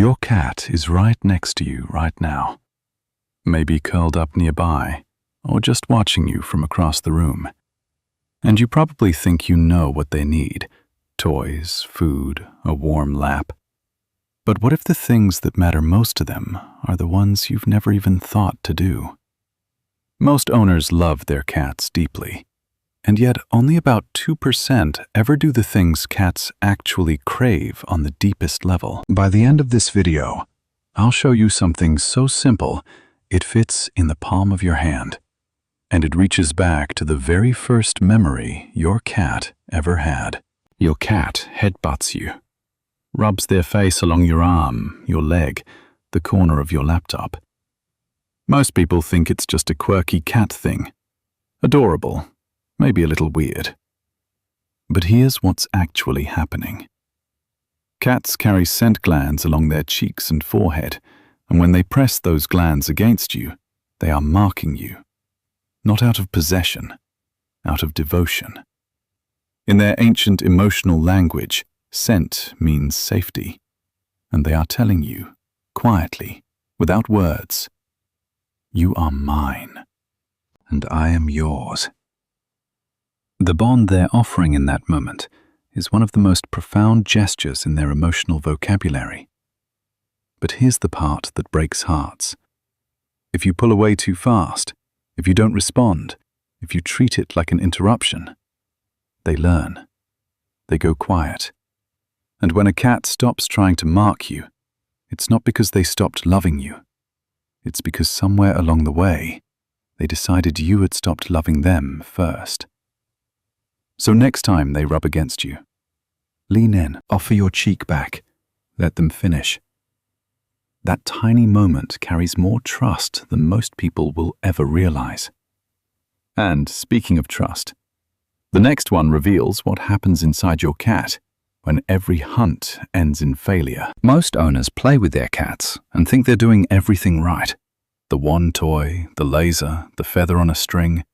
Your cat is right next to you right now, maybe curled up nearby, or just watching you from across the room. And you probably think you know what they need: toys, food, a warm lap. But what if the things that matter most to them are the ones you've never even thought to do? Most owners love their cats deeply, and yet only about 2% ever do the things cats actually crave on the deepest level. By the end of this video, I'll show you something so simple it fits in the palm of your hand, and it reaches back to the very first memory your cat ever had. Your cat headbutts you, rubs their face along your arm, your leg, the corner of your laptop. Most people think it's just a quirky cat thing. Adorable, maybe a little weird. But here's what's actually happening. Cats carry scent glands along their cheeks and forehead, and when they press those glands against you, they are marking you. Not out of possession, out of devotion. In their ancient emotional language, scent means safety, and they are telling you, quietly, without words, you are mine, and I am yours. The bond they're offering in that moment is one of the most profound gestures in their emotional vocabulary. But here's the part that breaks hearts. If you pull away too fast, if you don't respond, if you treat it like an interruption, they learn. They go quiet. And when a cat stops trying to mark you, it's not because they stopped loving you. It's because somewhere along the way, they decided you had stopped loving them first. So next time they rub against you, lean in, offer your cheek back, let them finish. That tiny moment carries more trust than most people will ever realize. And speaking of trust, the next one reveals what happens inside your cat when every hunt ends in failure. Most owners play with their cats and think they're doing everything right. The wand toy, the laser, the feather on a string.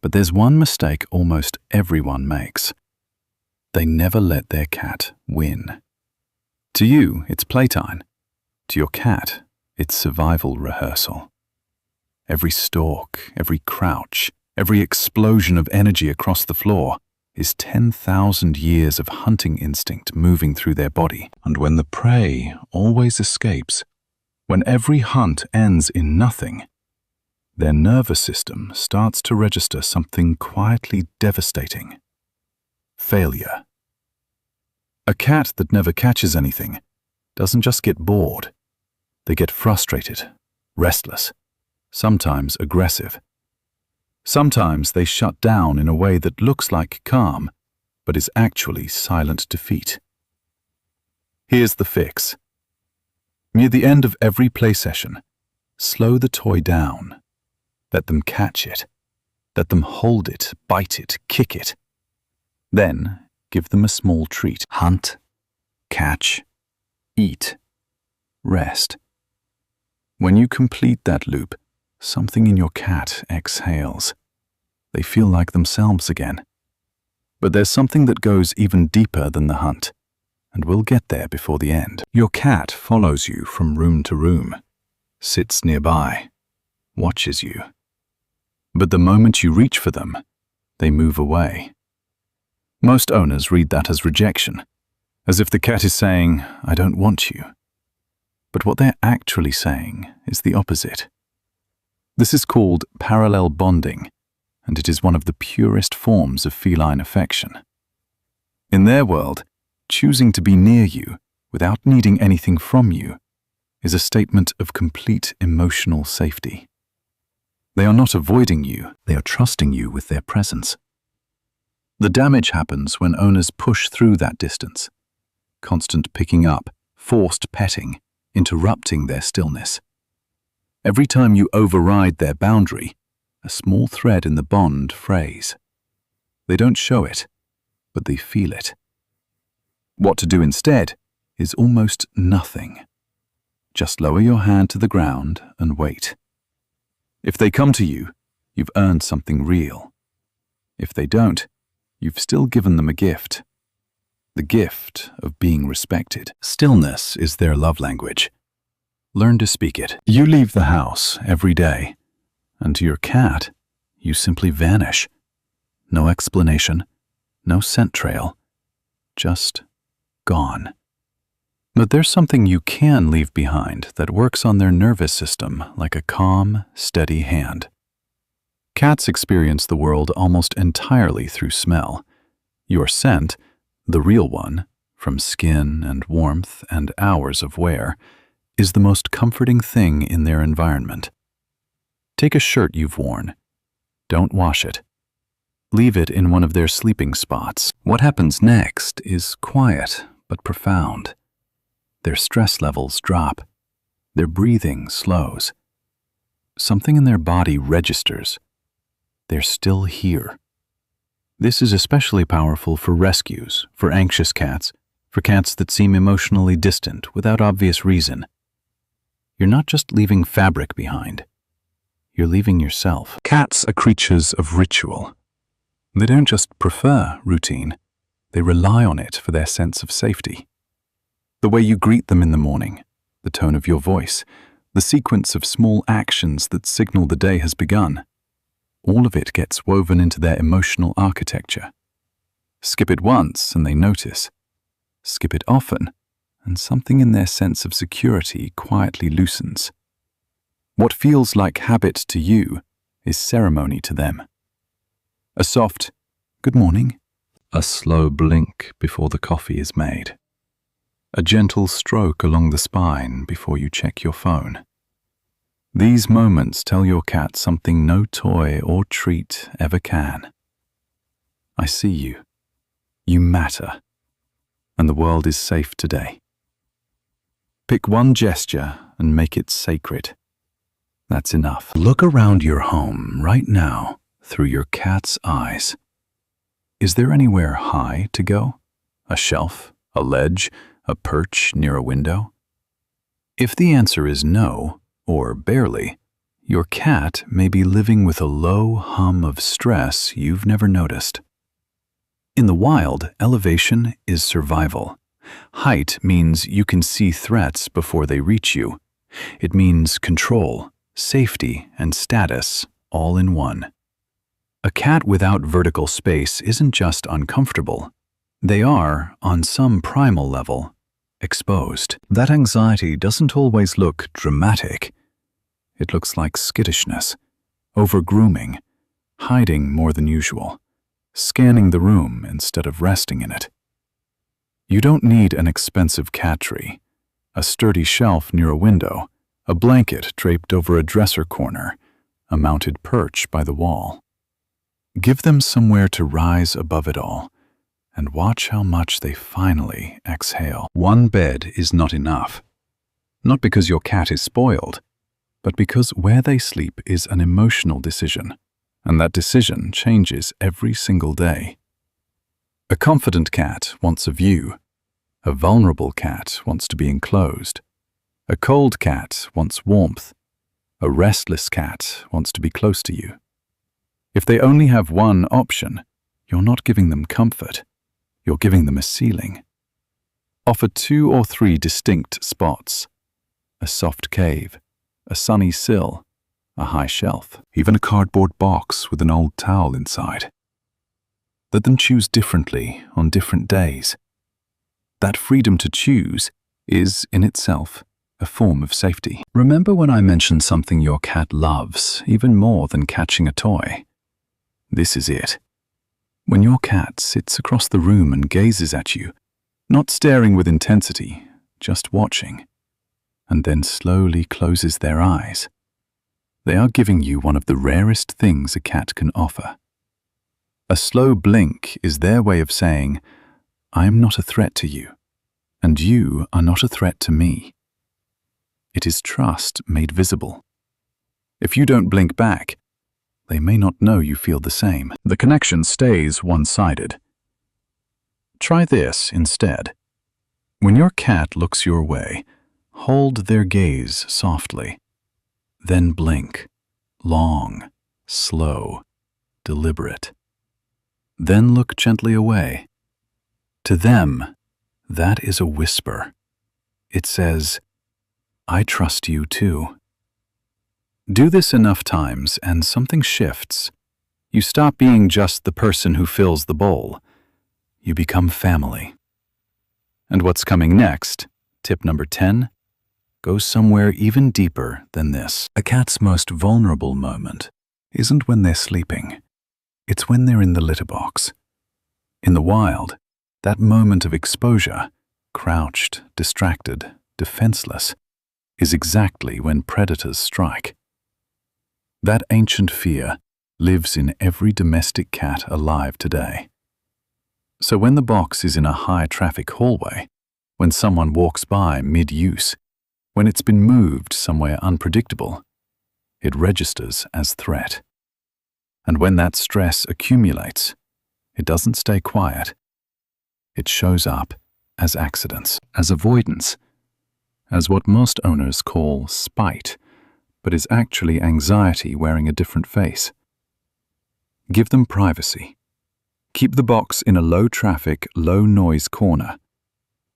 But there's one mistake almost everyone makes. They never let their cat win. To you, it's playtime. To your cat, it's survival rehearsal. Every stalk, every crouch, every explosion of energy across the floor is 10,000 years of hunting instinct moving through their body. And when the prey always escapes, when every hunt ends in nothing, their nervous system starts to register something quietly devastating: failure. A cat that never catches anything doesn't just get bored. They get frustrated, restless, sometimes aggressive. Sometimes they shut down in a way that looks like calm, but is actually silent defeat. Here's the fix. Near the end of every play session, slow the toy down. Let them catch it. Let them hold it, bite it, kick it. Then give them a small treat. Hunt, catch, eat, rest. When you complete that loop, something in your cat exhales. They feel like themselves again. But there's something that goes even deeper than the hunt, and we'll get there before the end. Your cat follows you from room to room, sits nearby, watches you. But the moment you reach for them, they move away. Most owners read that as rejection, as if the cat is saying, "I don't want you." But what they're actually saying is the opposite. This is called parallel bonding, and it is one of the purest forms of feline affection. In their world, choosing to be near you without needing anything from you is a statement of complete emotional safety. They are not avoiding you, they are trusting you with their presence. The damage happens when owners push through that distance. Constant picking up, forced petting, interrupting their stillness. Every time you override their boundary, a small thread in the bond frays. They don't show it, but they feel it. What to do instead is almost nothing. Just lower your hand to the ground and wait. If they come to you, you've earned something real. If they don't, you've still given them a gift. the gift of being respected. Stillness is their love language. Learn to speak it. You leave the house every day, and to your cat, you simply vanish. No explanation, no scent trail, just gone. But there's something you can leave behind that works on their nervous system like a calm, steady hand. Cats experience the world almost entirely through smell. Your scent, the real one, from skin and warmth and hours of wear, is the most comforting thing in their environment. Take a shirt you've worn. Don't wash it. Leave it in one of their sleeping spots. What happens next is quiet but profound. Their stress levels drop. Their breathing slows. Something in their body registers. They're still here. This is especially powerful for rescues, for anxious cats, for cats that seem emotionally distant without obvious reason. You're not just leaving fabric behind. You're leaving yourself. Cats are creatures of ritual. They don't just prefer routine. They rely on it for their sense of safety. The way you greet them in the morning, the tone of your voice, the sequence of small actions that signal the day has begun, all of it gets woven into their emotional architecture. Skip it once and they notice. Skip it often, and something in their sense of security quietly loosens. What feels like habit to you is ceremony to them. A soft, "Good morning," a slow blink before the coffee is made, a gentle stroke along the spine before you check your phone. These moments tell your cat something no toy or treat ever can. I see you. You matter. And the world is safe today. Pick one gesture and make it sacred. That's enough. Look around your home right now through your cat's eyes. Is there anywhere high to go? A shelf, a ledge, a perch near a window? If the answer is no, or barely, your cat may be living with a low hum of stress you've never noticed. In the wild, elevation is survival. Height means you can see threats before they reach you. It means control, safety, and status all in one. A cat without vertical space isn't just uncomfortable. They are, on some primal level, exposed. That anxiety doesn't always look dramatic. It looks like skittishness, over-grooming, hiding more than usual, scanning the room instead of resting in it. You don't need an expensive cat tree, a sturdy shelf near a window, a blanket draped over a dresser corner, a mounted perch by the wall. Give them somewhere to rise above it all, and watch how much they finally exhale. One bed is not enough. Not because your cat is spoiled, but because where they sleep is an emotional decision, and that decision changes every single day. A confident cat wants a view. A vulnerable cat wants to be enclosed. A cold cat wants warmth. A restless cat wants to be close to you. If they only have one option, you're not giving them comfort. You're giving them a ceiling. Offer 2 or 3 distinct spots. A soft cave, a sunny sill, a high shelf, even a cardboard box with an old towel inside. Let them choose differently on different days. That freedom to choose is, in itself, a form of safety. Remember when I mentioned something your cat loves, even more than catching a toy? This is it. When your cat sits across the room and gazes at you, not staring with intensity, just watching, and then slowly closes their eyes, they are giving you one of the rarest things a cat can offer. A slow blink is their way of saying, I am not a threat to you, and you are not a threat to me. It is trust made visible. If you don't blink back, they may not know you feel the same. The connection stays one-sided. Try this instead. When your cat looks your way, hold their gaze softly. Then blink, long, slow, deliberate. Then look gently away. To them, that is a whisper. It says, I trust you too. Do this enough times and something shifts. You stop being just the person who fills the bowl. You become family. And what's coming next, tip number 10, goes somewhere even deeper than this. A cat's most vulnerable moment isn't when they're sleeping. It's when they're in the litter box. In the wild, that moment of exposure, crouched, distracted, defenseless, is exactly when predators strike. That ancient fear lives in every domestic cat alive today. So when the box is in a high-traffic hallway, when someone walks by mid-use, when it's been moved somewhere unpredictable, it registers as threat. And when that stress accumulates, it doesn't stay quiet. It shows up as accidents, as avoidance, as what most owners call spite, but is actually anxiety wearing a different face. Give them privacy. Keep the box in a low-traffic, low-noise corner.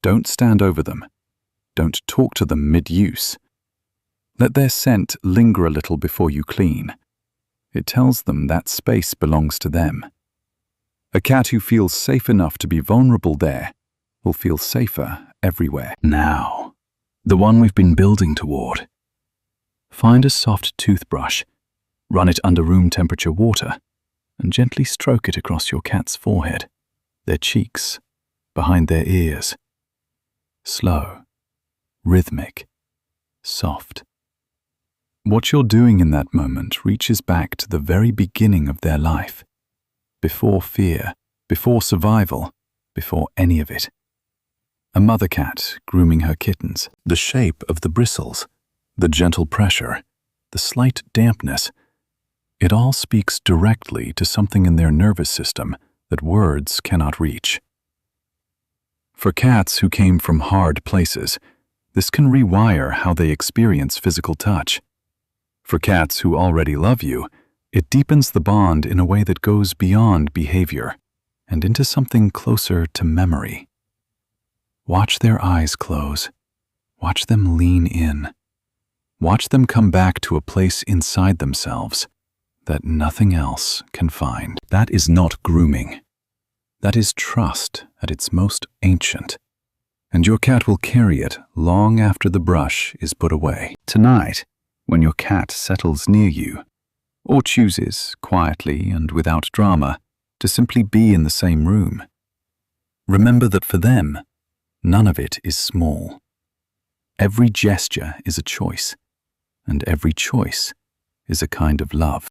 Don't stand over them. Don't talk to them mid-use. Let their scent linger a little before you clean. It tells them that space belongs to them. A cat who feels safe enough to be vulnerable there will feel safer everywhere. Now, the one we've been building toward. Find a soft toothbrush, run it under room temperature water, and gently stroke it across your cat's forehead, their cheeks, behind their ears. Slow, rhythmic, soft. What you're doing in that moment reaches back to the very beginning of their life, before fear, before survival, before any of it. A mother cat grooming her kittens, the shape of the bristles, the gentle pressure, the slight dampness, it all speaks directly to something in their nervous system that words cannot reach. For cats who came from hard places, this can rewire how they experience physical touch. For cats who already love you, it deepens the bond in a way that goes beyond behavior and into something closer to memory. Watch their eyes close. Watch them lean in. Watch them come back to a place inside themselves that nothing else can find. That is not grooming. That is trust at its most ancient. And your cat will carry it long after the brush is put away. Tonight, when your cat settles near you, or chooses, quietly and without drama, to simply be in the same room, remember that for them, none of it is small. Every gesture is a choice, and every choice is a kind of love.